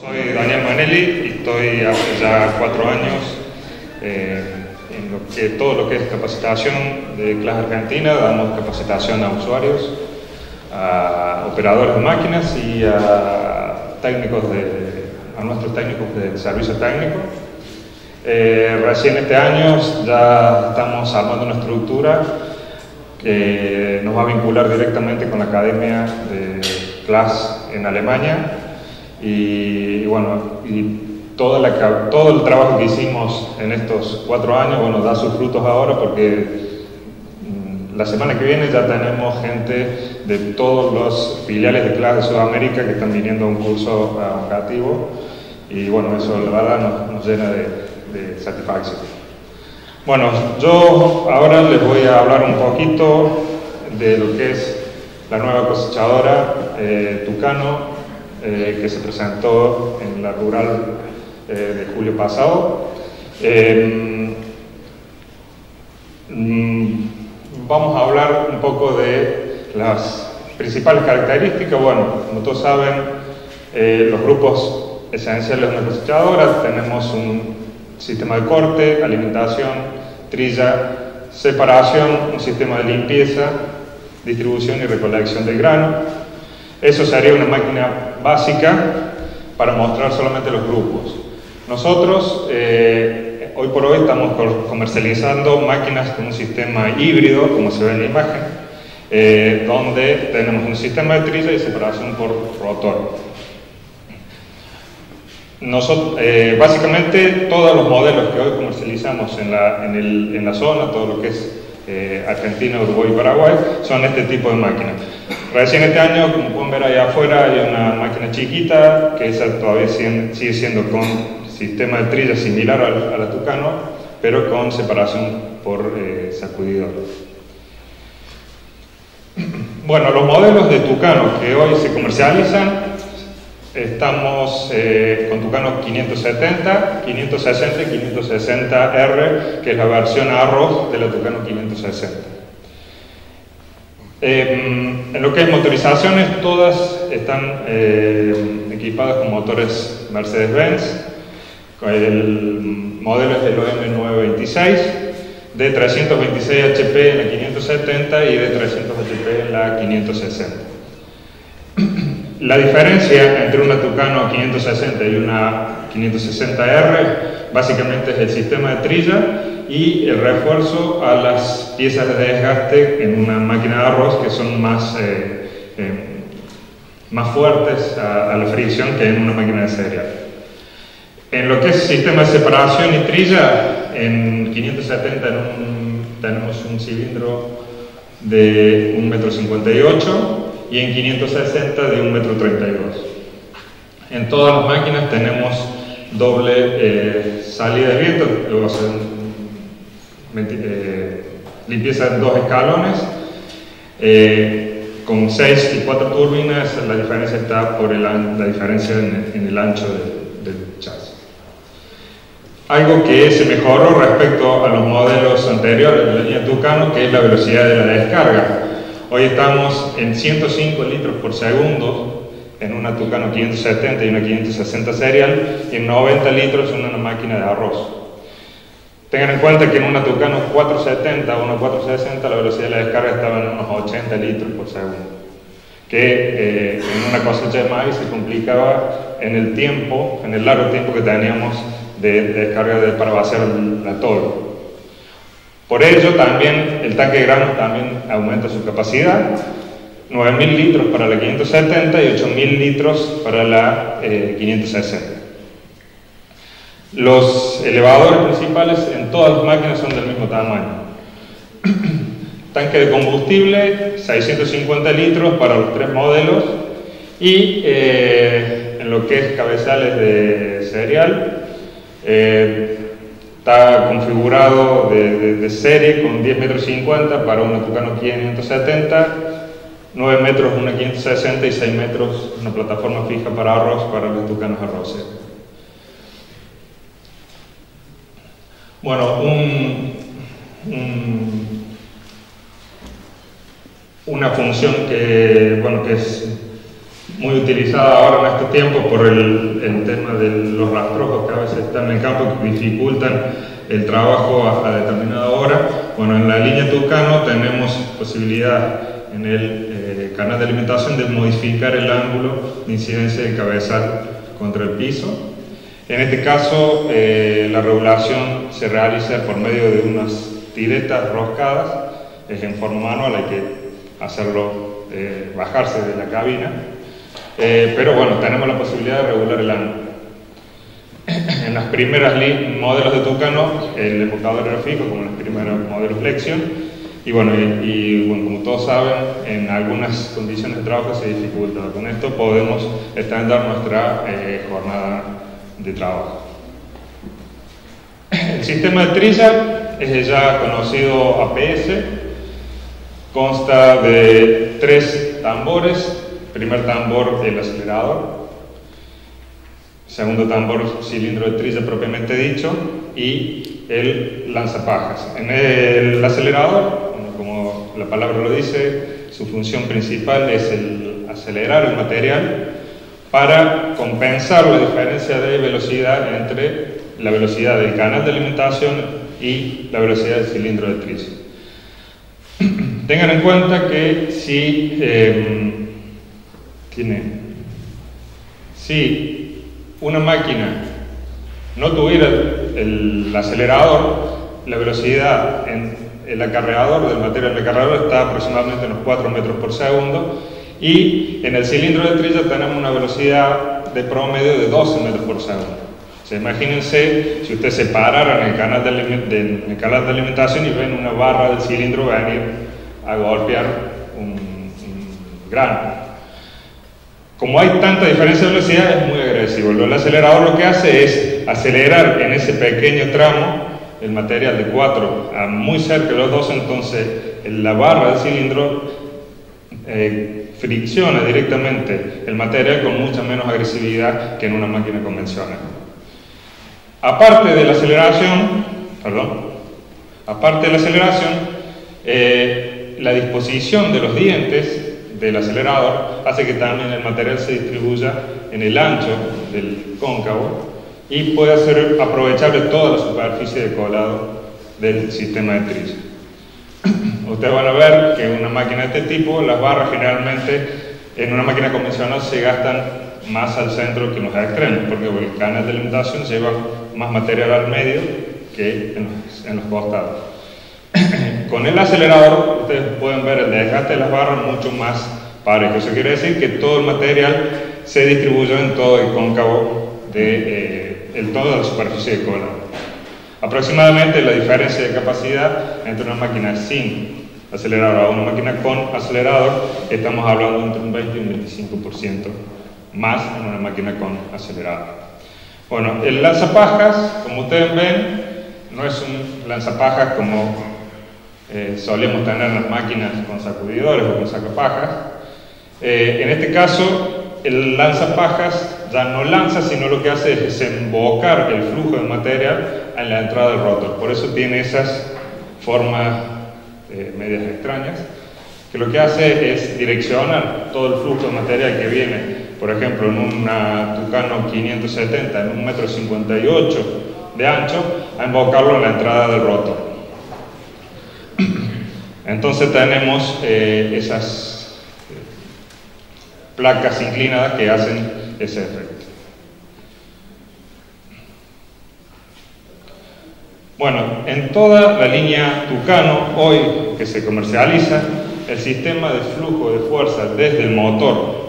Soy Daniel Manelli y estoy hace ya 4 años en todo lo que es capacitación de Class Argentina. Damos capacitación a usuarios, a operadores de máquinas y a nuestros técnicos de servicio técnico. Recién este año ya estamos armando una estructura que nos va a vincular directamente con la Academia de Class en Alemania. Y bueno, todo el trabajo que hicimos en estos 4 años, bueno, da sus frutos ahora, porque la semana que viene ya tenemos gente de todos los filiales de Class de Sudamérica que están viniendo a un curso educativo, y bueno, eso la verdad nos llena de satisfacción. Bueno, yo ahora les voy a hablar un poquito de lo que es la nueva cosechadora Tucano, que se presentó en la rural de julio pasado. Vamos a hablar un poco de las principales características. Bueno, como todos saben, los grupos esenciales de una cosechadora: tenemos un sistema de corte, alimentación, trilla, separación, un sistema de limpieza, distribución y recolección del grano. Eso sería una máquina básica para mostrar solamente los grupos. Nosotros, hoy por hoy, estamos comercializando máquinas con un sistema híbrido, como se ve en la imagen, donde tenemos un sistema de trilla y separación por rotor. Básicamente, todos los modelos que hoy comercializamos en la zona, todo lo que es Argentina, Uruguay y Paraguay, son este tipo de máquinas. Recién este año, como pueden ver allá afuera, hay una máquina chiquita, que esa todavía sigue siendo con sistema de trilla similar a la Tucano, pero con separación por sacudidor. Bueno, los modelos de Tucano que hoy se comercializan, estamos con Tucano 570, 560 y 560R, que es la versión arroz de la Tucano 560. En lo que es motorizaciones, todas están equipadas con motores Mercedes-Benz. El modelo es el OM926, de 326 HP en la 570 y de 300 HP en la 560. La diferencia entre una Tucano 560 y una 560R básicamente es el sistema de trilla y el refuerzo a las piezas de desgaste en una máquina de arroz, que son más fuertes a la fricción que en una máquina de cereal. En lo que es sistema de separación y trilla, en 570 tenemos un cilindro de 1,58 m y en 560 de 1,32 m. En todas las máquinas tenemos doble salida de viento, limpieza en 2 escalones, con 6 y 4 turbinas. La diferencia está por la diferencia en el ancho del chasis. Algo que se mejoró respecto a los modelos anteriores de la línea Tucano, que es la velocidad de la descarga. Hoy estamos en 105 litros por segundo en una Tucano 570 y una 560 serial, y en 90 litros en una máquina de arroz. Tengan en cuenta que en una Tucano 470 o una 460 la velocidad de la descarga estaba en unos 80 litros por segundo, que en una cosecha de maíz se complicaba en el largo tiempo que teníamos de descarga para vaciar la tolva. Por ello, también el tanque de granos también aumenta su capacidad: 9.000 litros para la 570 y 8.000 litros para la 560. Los elevadores principales en todas las máquinas son del mismo tamaño. Tanque de combustible, 650 litros para los 3 modelos, y en lo que es cabezales de cereal, está configurado de serie con 10,50 metros para una Tucano 570, 9 metros una 560 y 6 metros una plataforma fija para arroz para los Tucanos arroceros. Bueno, una función que es muy utilizada ahora en este tiempo por el tema de los rastrojos que a veces están en el campo que dificultan el trabajo a determinada hora. Bueno, en la línea Tucano tenemos posibilidad en el canal de alimentación de modificar el ángulo de incidencia del cabezal contra el piso. En este caso, la regulación se realiza por medio de unas tiretas roscadas, es en forma manual, hay que hacerlo bajarse de la cabina, pero bueno, tenemos la posibilidad de regular el ángulo. En las primeras modelos de Tucano, el enfocador era fijo, como en los primeros modelos Lexion, y bueno, como todos saben, en algunas condiciones de trabajo se dificulta. Con esto podemos extender nuestra jornada de trabajo. El sistema de trilla es el ya conocido APS, consta de 3 tambores. Primer tambor, el acelerador, segundo tambor, cilindro de trilla propiamente dicho, y el lanzapajas. En el acelerador, como la palabra lo dice, su función principal es el acelerar el material para compensar la diferencia de velocidad entre la velocidad del canal de alimentación y la velocidad del cilindro de trilla. Tengan en cuenta que si una máquina no tuviera el acelerador, la velocidad en el acarreador del material de acarreador está aproximadamente en los 4 metros por segundo, y en el cilindro de trilla tenemos una velocidad de promedio de 12 metros por segundo. O sea, imagínense si ustedes se pararan en el canal de alimentación y ven una barra del cilindro venir a golpear un grano. Como hay tanta diferencia de velocidad, es muy agresivo. El acelerador lo que hace es acelerar en ese pequeño tramo el material de 4 a muy cerca de los 12, entonces la barra del cilindro fricciona directamente el material con mucha menos agresividad que en una máquina convencional. Aparte de la aceleración, la disposición de los dientes del acelerador hace que también el material se distribuya en el ancho del cóncavo y pueda ser aprovechable toda la superficie de colado del sistema de trilla. Ustedes van a ver que en una máquina de este tipo, las barras generalmente en una máquina convencional se gastan más al centro que en los extremos, porque el canal de alimentación lleva más material al medio que en los costados. Con el acelerador ustedes pueden ver el desgaste de las barras mucho más parejo. Eso quiere decir que todo el material se distribuyó en todo el cóncavo de toda la superficie de cola. Aproximadamente la diferencia de capacidad entre una máquina sin acelerador y una máquina con acelerador, estamos hablando entre un 20 y un 25% más en una máquina con acelerador. Bueno, el lanzapajas, como ustedes ven, no es un lanzapajas como solemos tener en las máquinas con sacudidores o con sacapajas. En este caso, el lanzapajas ya no lanza, sino lo que hace es desembocar el flujo de material en la entrada del rotor. Por eso tiene esas formas medias extrañas, que lo que hace es direccionar todo el flujo de material que viene, por ejemplo, en una Tucano 570 en 1,58 m de ancho, a embocarlo en la entrada del rotor. Entonces tenemos esas placas inclinadas que hacen ese efecto. Bueno, en toda la línea Tucano hoy que se comercializa, el sistema de flujo de fuerza desde el motor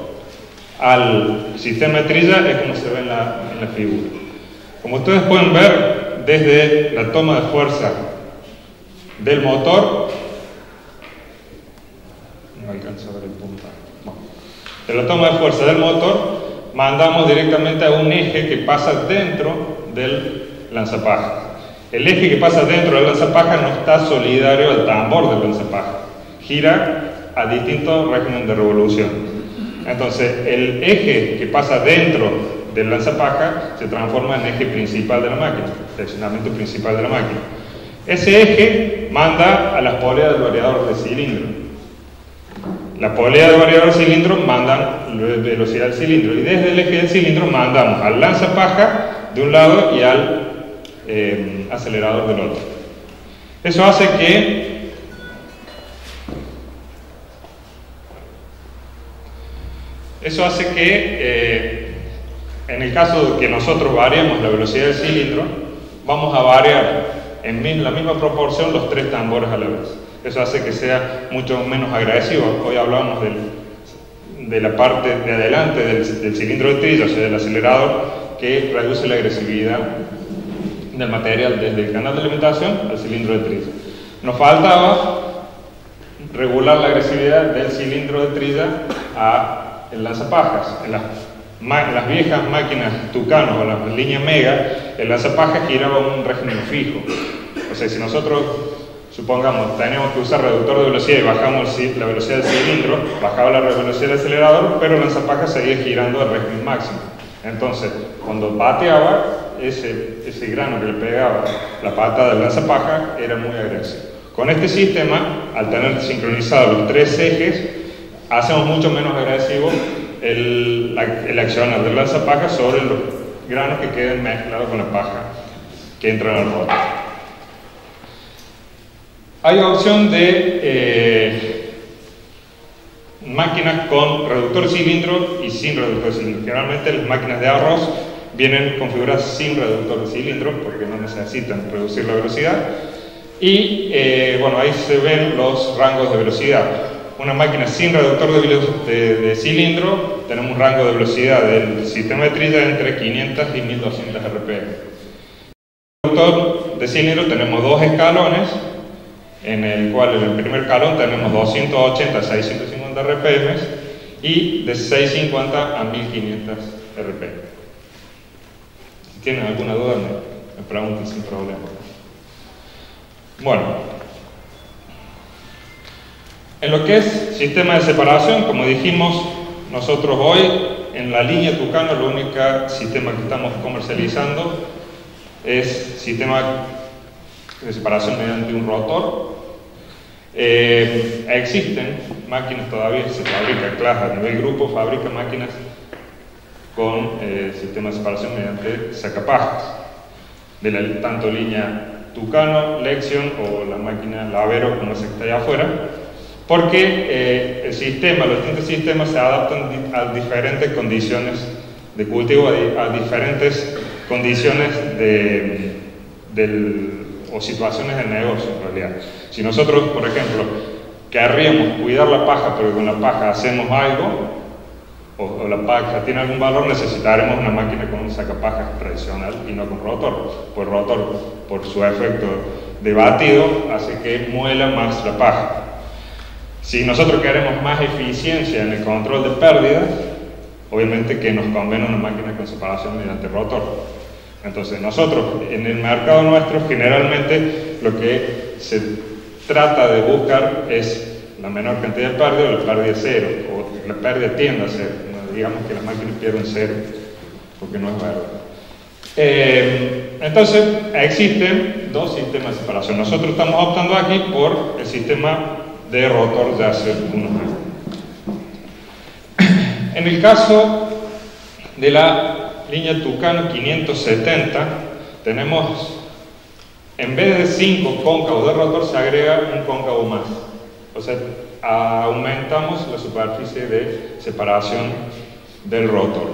al sistema de trilla es como se ve en la figura. Como ustedes pueden ver, desde la toma de fuerza del motor, no alcanzo a ver el punto. Bueno, de la toma de fuerza del motor, mandamos directamente a un eje que pasa dentro del lanzapajas. El eje que pasa dentro del lanzapajas no está solidario al tambor del lanzapajas, gira a distintos regímenes de revolución. Entonces, el eje que pasa dentro del lanzapajas se transforma en eje principal de la máquina, seccionamiento principal de la máquina. Ese eje manda a las poleas del variador de cilindro. la polea de variador cilindro mandan la velocidad del cilindro, y desde el eje del cilindro mandamos al lanzapaja de un lado y al acelerador del otro. Eso hace que en el caso de que nosotros variemos la velocidad del cilindro, vamos a variar en la misma proporción los tres tambores a la vez. Eso hace que sea mucho menos agresivo. Hoy hablamos de la parte de adelante del cilindro de trilla, o sea, del acelerador, que reduce la agresividad del material desde el canal de alimentación al cilindro de trilla. Nos faltaba regular la agresividad del cilindro de trilla a el lanzapajas. En las viejas máquinas Tucano o las líneas Mega, el lanzapajas giraba un régimen fijo. O sea, si nosotros, supongamos, teníamos que usar reductor de velocidad y bajamos la velocidad del cilindro, bajaba la velocidad del acelerador, pero el lanzapajas seguía girando al régimen máximo. Entonces, cuando pateaba, ese grano que le pegaba la pata del lanzapajas era muy agresivo. Con este sistema, al tener sincronizados los tres ejes, hacemos mucho menos agresivo el accionar del lanzapajas sobre los granos que queden mezclados con la paja que entran al rotor. Hay opción de máquinas con reductor cilindro y sin reductor cilindro. Generalmente las máquinas de arroz vienen configuradas sin reductor de cilindro porque no necesitan reducir la velocidad. Y bueno, ahí se ven los rangos de velocidad. Una máquina sin reductor de cilindro, tenemos un rango de velocidad del sistema de trilla entre 500 y 1200 RPM. En el reductor de cilindro tenemos dos escalones, en el cual en el primer escalón tenemos 280 a 650 RPM y de 650 a 1500 RPM. Si tienen alguna duda, me pregunten sin problema. Bueno, en lo que es sistema de separación, como dijimos, nosotros hoy en la línea Tucano el único sistema que estamos comercializando es sistema de separación mediante un rotor. Existen máquinas todavía, se fabrica, claro, a nivel grupo fabrica máquinas con sistema de separación mediante sacapajas, de tanto línea Tucano, Lexion o la máquina Lavero como esa que está allá afuera, porque los distintos sistemas se adaptan a diferentes condiciones de cultivo, a diferentes condiciones o situaciones de negocio en realidad. Si nosotros, por ejemplo, querríamos cuidar la paja, pero con la paja hacemos algo, o la paja tiene algún valor, necesitaremos una máquina con un sacapajas tradicional y no con rotor. Pues el rotor, por su efecto de batido, hace que muela más la paja. Si nosotros queremos más eficiencia en el control de pérdidas, obviamente que nos conviene una máquina con separación mediante rotor. Entonces nosotros en el mercado nuestro generalmente lo que se trata de buscar es la menor cantidad de pérdida o la pérdida cero, o la pérdida tiende a cero. No digamos que las máquinas pierden cero, porque no es verdad. Entonces existen dos sistemas de separación. Nosotros estamos optando aquí por el sistema de rotor de hace unos años. En el caso de la línea Tucano 570, tenemos, en vez de 5 cóncavos de rotor, se agrega un cóncavo más. O sea, aumentamos la superficie de separación del rotor.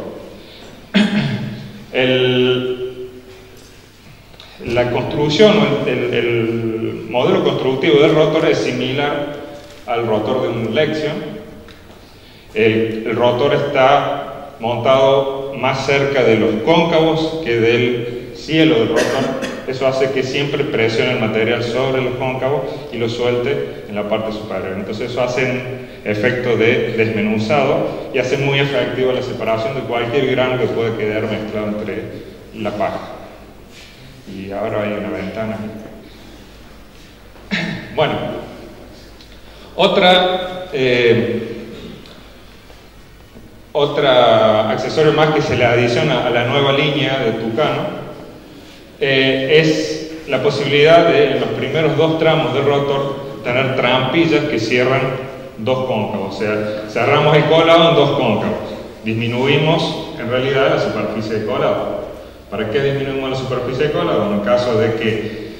La construcción, el modelo constructivo del rotor es similar al rotor de un Lexion. El rotor está montado más cerca de los cóncavos que del cielo del rotor. Eso hace que siempre presione el material sobre los cóncavos y lo suelte en la parte superior. Entonces eso hace un efecto de desmenuzado y hace muy efectiva la separación de cualquier grano que pueda quedar mezclado entre la paja. Y ahora hay una ventana. Bueno, otra accesorio más que se le adiciona a la nueva línea de Tucano es la posibilidad de, en los primeros dos tramos del rotor, tener trampillas que cierran dos cóncavos, o sea, cerramos el colado en dos cóncavos. Disminuimos en realidad la superficie de colado. ¿Para qué disminuimos la superficie de colado? En caso de que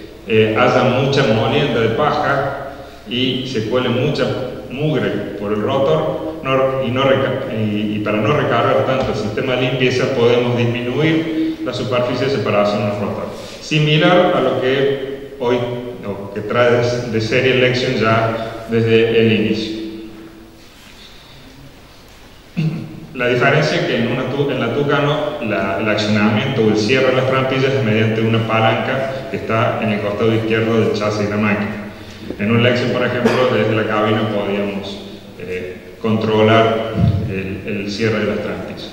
haya mucha molienda de paja y se cuele mucha mugre por el rotor, y para no recargar tanto el sistema de limpieza, podemos disminuir la superficie de separación del rotor. Similar a lo que hoy, que trae de serie Lexion ya desde el inicio. La diferencia es que en la Tucano el accionamiento o el cierre de las trampillas es mediante una palanca que está en el costado izquierdo del chasis de la máquina. En un Lexion, por ejemplo, desde la cabina podíamos controlar el cierre de las trampillas.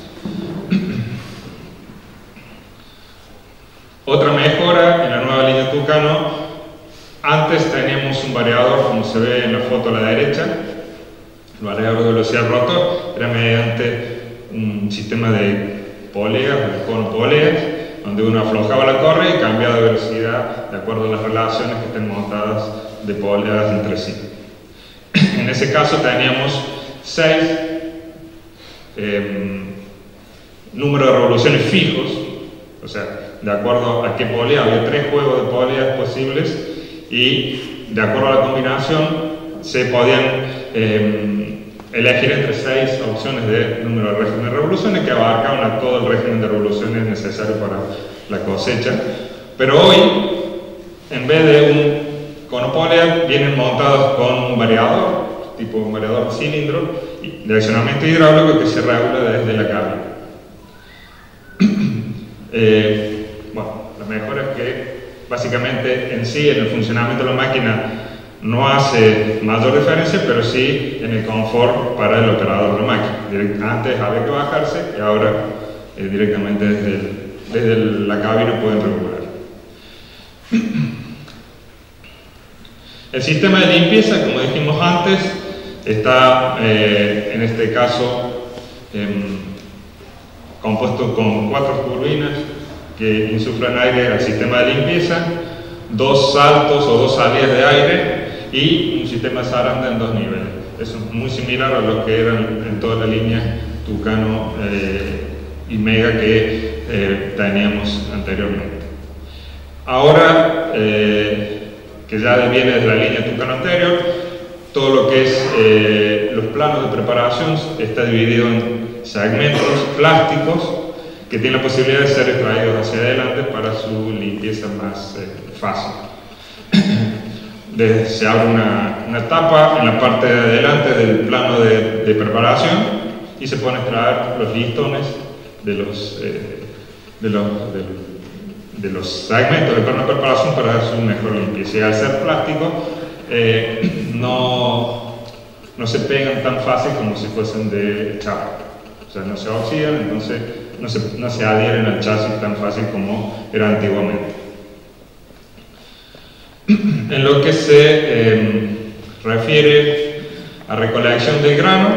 Otra mejora en la nueva línea Tucano: antes teníamos un variador, como se ve en la foto a la derecha. El variador de velocidad rotor era mediante un sistema de poleas, de cono poleas, donde uno aflojaba la correa y cambiaba de velocidad de acuerdo a las relaciones que estén montadas de poleas entre sí. En ese caso teníamos 6 números de revoluciones fijos, o sea, de acuerdo a qué polea, había 3 juegos de poleas posibles, y de acuerdo a la combinación se podían elegir entre 6 opciones de número de régimen de revoluciones que abarcaban a todo el régimen de revoluciones necesario para la cosecha. Pero hoy, en vez de un conopolea, vienen montados con un variador, tipo un variador cilindro de accionamiento hidráulico que se regula desde la cabina. Bueno, la mejora es que básicamente en sí, en el funcionamiento de la máquina, no hace mayor diferencia, pero sí en el confort para el operador de la máquina. Antes había que bajarse y ahora directamente desde la cabina pueden regular. El sistema de limpieza, como dijimos antes, está en este caso compuesto con 4 turbinas que insuflan aire al sistema de limpieza, 2 saltos o 2 salidas de aire y un sistema de zaranda en 2 niveles. Eso es muy similar a lo que eran en toda la línea Tucano y Mega que teníamos anteriormente. Ahora que ya viene desde la línea Tucano anterior, todo lo que es los planos de preparación está dividido en segmentos plásticos que tienen la posibilidad de ser extraídos hacia adelante para su limpieza más fácil. Se abre una tapa en la parte de adelante del plano de preparación y se pueden extraer los listones de los segmentos del plano de preparación para dar su mejor limpieza. Y al ser plástico no se pegan tan fácil como si fuesen de chapa, o sea, no se oxidan, entonces no se adhieren al chasis tan fácil como era antiguamente. En lo que se refiere a recolección del grano,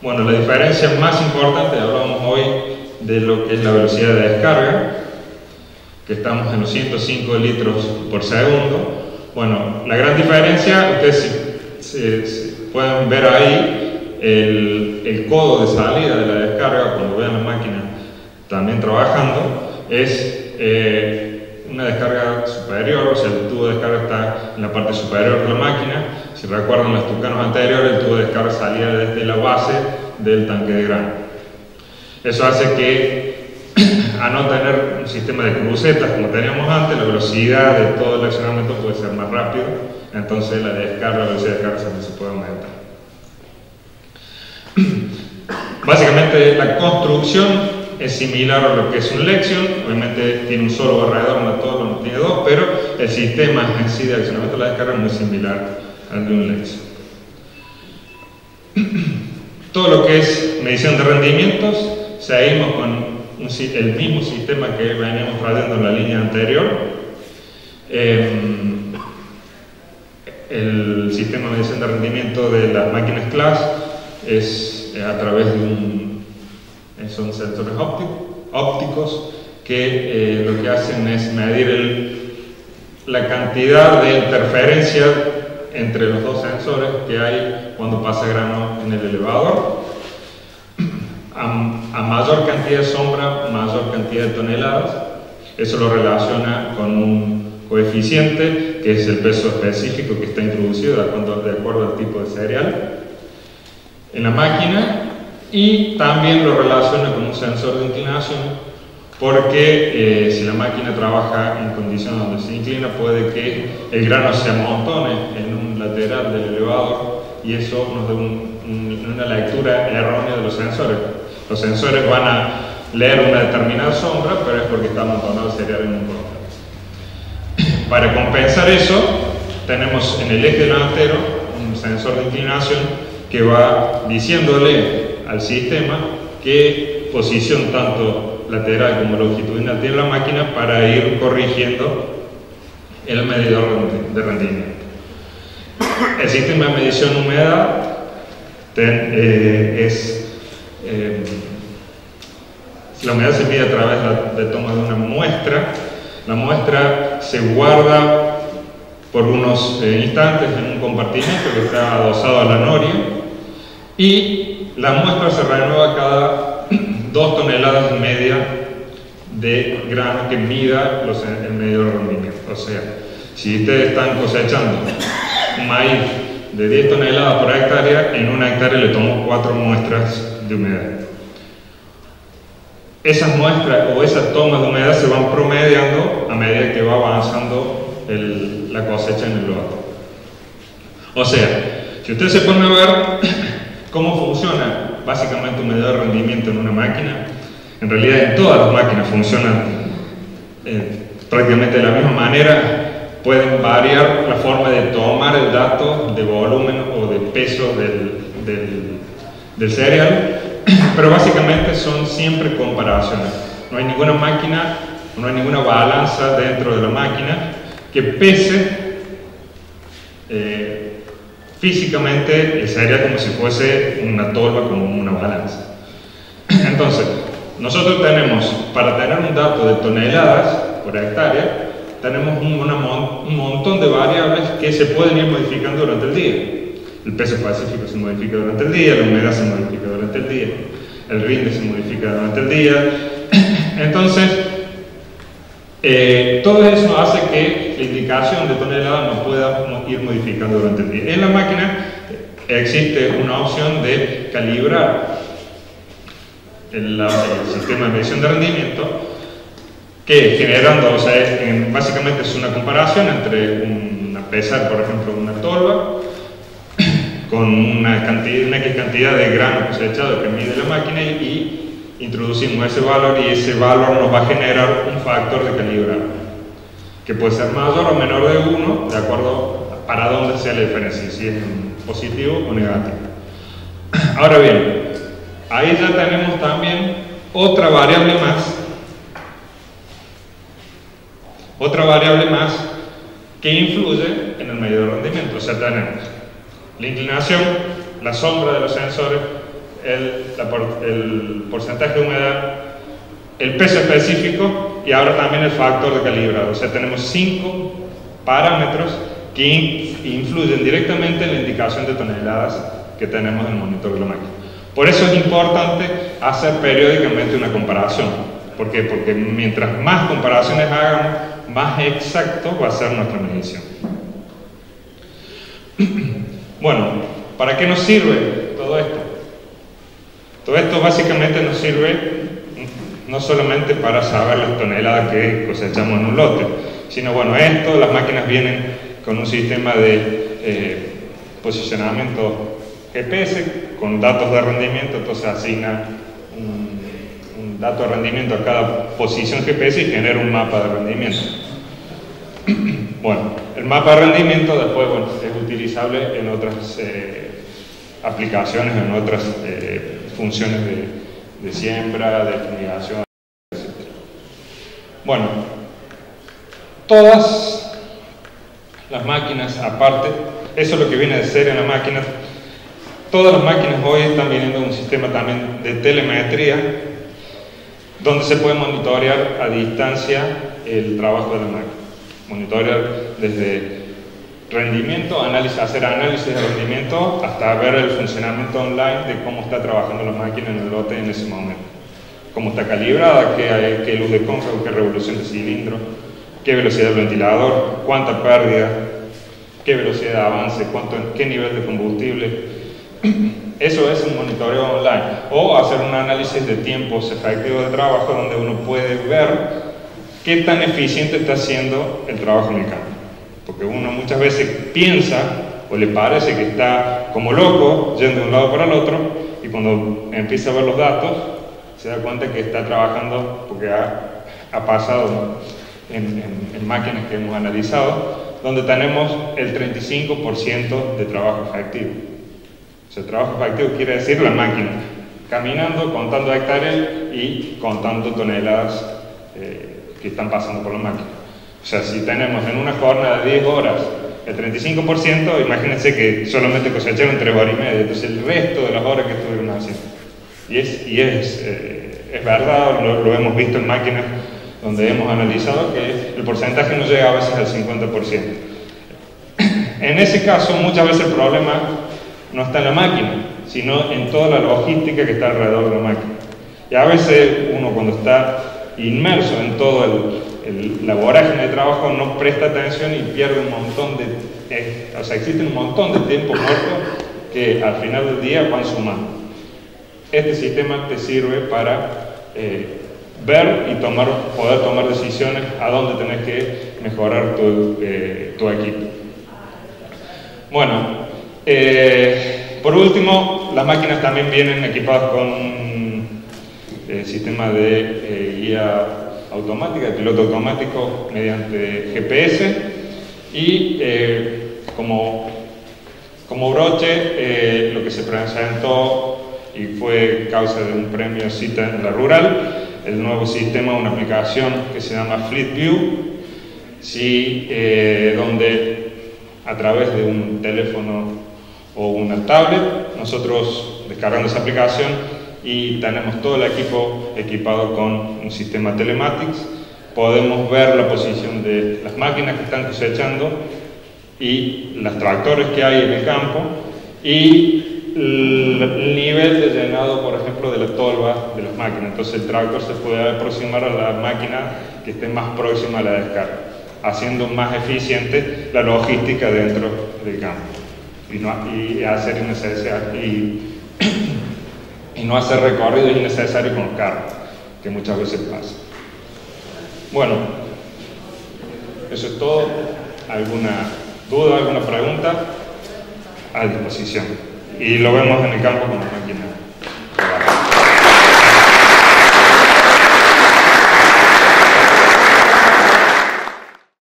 bueno, la diferencia más importante, hablamos hoy de lo que es la velocidad de descarga, que estamos en los 105 litros por segundo. Bueno, la gran diferencia, ustedes pueden ver ahí el codo de salida de la descarga, cuando vean la máquina también trabajando, es una descarga superior, o sea, el tubo de descarga está en la parte superior de la máquina. Si recuerdan los Tucanos anteriores, el tubo de descarga salía desde la base del tanque de grano. Eso hace que, a no tener un sistema de crucetas como teníamos antes, la velocidad de todo el accionamiento puede ser más rápido, entonces la velocidad de descarga se puede aumentar. Básicamente la construcción es similar a lo que es un Lexion, obviamente tiene un solo barredor, no tiene 2, pero el sistema en sí de accionamiento de la descarga es muy similar al de un Lexion. Todo lo que es medición de rendimientos, seguimos con el mismo sistema que veníamos trayendo en la línea anterior. El sistema de medición de rendimiento de las máquinas Class es a través de son sensores ópticos que lo que hacen es medir la cantidad de interferencia entre los dos sensores que hay cuando pasa grano en el elevador. A mayor cantidad de sombra, mayor cantidad de toneladas. Eso lo relaciona con un coeficiente que es el peso específico que está introducido de acuerdo al tipo de cereal en la máquina, y también lo relaciona con un sensor de inclinación, porque si la máquina trabaja en condiciones donde se inclina, puede que el grano se amontone en un lateral del elevador y eso nos dé una lectura errónea de los sensores. Los sensores van a leer una determinada sombra, pero es porque está amontonado el cereal en un control. Para compensar eso, tenemos en el eje delantero un sensor de inclinación que va diciéndole al sistema qué posición tanto lateral como longitudinal tiene la máquina para ir corrigiendo el medidor de rendimiento. El sistema de medición de humedad la humedad se mide a través de toma de una muestra. La muestra se guarda por unos instantes en un compartimento que está adosado a la noria, y la muestra se renueva cada 2 toneladas y media de grano que mida el medidor de rendimiento. O sea, si ustedes están cosechando maíz de 10 toneladas por hectárea, en una hectárea le tomo 4 muestras de humedad. Esas muestras o esas tomas de humedad se van promediando a medida que va avanzando la cosecha en el lote. O sea, si ustedes se ponen a ver cómo funciona básicamente un medidor de rendimiento en una máquina, en realidad en todas las máquinas funcionan prácticamente de la misma manera. Pueden variar la forma de tomar el dato de volumen o de peso del cereal, pero básicamente son siempre comparaciones. No hay ninguna máquina, no hay ninguna balanza dentro de la máquina que pese físicamente el cereal como si fuese una tolva, como una balanza. Entonces, nosotros tenemos, para tener un dato de toneladas por hectárea, tenemos un montón de variables que se pueden ir modificando durante el día. El peso específico se modifica durante el día, la humedad se modifica durante el día, el rinde se modifica durante el día. Entonces, todo eso hace que la indicación de tonelada no pueda ir modificando durante el día. En la máquina existe una opción de calibrar el sistema de medición de rendimiento, que generando, o sea, básicamente es una comparación entre pesar, por ejemplo, una tolva con una X cantidad de grano cosechado que mide la máquina, y introducimos ese valor, y ese valor nos va a generar un factor de calibrado que puede ser mayor o menor de 1 de acuerdo para dónde sea la diferencia, si es positivo o negativo. Ahora bien, ahí ya tenemos también otra variable más que influye en el medidor de rendimiento. O sea, tenemos la inclinación, la sombra de los sensores, el porcentaje de humedad, el peso específico y ahora también el factor de calibrado. O sea, tenemos 5 parámetros que influyen directamente en la indicación de toneladas que tenemos en el monitor de la máquina. Por eso es importante hacer periódicamente una comparación. ¿Por qué? Porque mientras más comparaciones hagamos, más exacto va a ser nuestra medición. Bueno, ¿para qué nos sirve todo esto? Todo esto básicamente nos sirve no solamente para saber las toneladas que cosechamos en un lote, sino bueno, las máquinas vienen con un sistema de posicionamiento GPS con datos de rendimiento, entonces asigna un dato de rendimiento a cada posición GPS y genera un mapa de rendimiento. Bueno, el mapa de rendimiento después es utilizable en otras aplicaciones, en otras funciones de siembra, de fumigación, etc. Bueno, todas las máquinas, aparte, eso es lo que viene de serie en la máquina, todas las máquinas hoy están viniendo un sistema también de telemetría, donde se puede monitorear a distancia el trabajo de la máquina. Monitorear desde rendimiento, hacer análisis de rendimiento, hasta ver el funcionamiento online de cómo está trabajando la máquina en el lote en ese momento. Cómo está calibrada, qué luz de cóncavo, qué revolución de cilindro, qué velocidad del ventilador, cuánta pérdida, qué velocidad de avance, qué nivel de combustible. Eso es un monitoreo online. O hacer un análisis de tiempos efectivos de trabajo donde uno puede ver qué tan eficiente está haciendo el trabajo en el campo. Porque uno muchas veces piensa o le parece que está como loco yendo de un lado para el otro, y cuando empieza a ver los datos se da cuenta que está trabajando porque ha pasado en máquinas que hemos analizado, donde tenemos el 35% de trabajo efectivo. O sea, trabajo efectivo quiere decir la máquina caminando, contando hectáreas y contando toneladas que están pasando por la máquina. O sea, si tenemos en una jornada de 10 horas el 35%, imagínense que solamente cosecharon 3 horas y media, entonces el resto de las horas que estuvieron haciendo. Y es verdad, lo hemos visto en máquinas donde hemos analizado que el porcentaje no llega a veces al 50%. En ese caso, muchas veces el problema no está en la máquina, sino en toda la logística que está alrededor de la máquina. Y a veces uno, cuando está inmerso en todo la vorágine de trabajo, no presta atención y pierde un montón de... o sea, existen un montón de tiempo muerto que al final del día van sumando. Este sistema te sirve para ver y poder tomar decisiones a dónde tenés que mejorar tu equipo. Bueno, por último, las máquinas también vienen equipadas con sistema de guía automática, de piloto automático mediante GPS, y como broche, lo que se presentó y fue causa de un premio Cita en la Rural, el nuevo sistema, una aplicación que se llama Fleet View, donde a través de un teléfono o una tablet, nosotros descargamos esa aplicación y tenemos todo el equipo equipado con un sistema telematics. Podemos ver la posición de las máquinas que están cosechando y los tractores que hay en el campo y el nivel de llenado, por ejemplo, de la tolva de las máquinas. Entonces el tractor se puede aproximar a la máquina que esté más próxima a la descarga, haciendo más eficiente la logística dentro del campo y no hacer recorridos innecesarios con los carros, que muchas veces pasa. Bueno, eso es todo. ¿Alguna duda, alguna pregunta? A disposición. Y lo vemos en el campo con la máquina.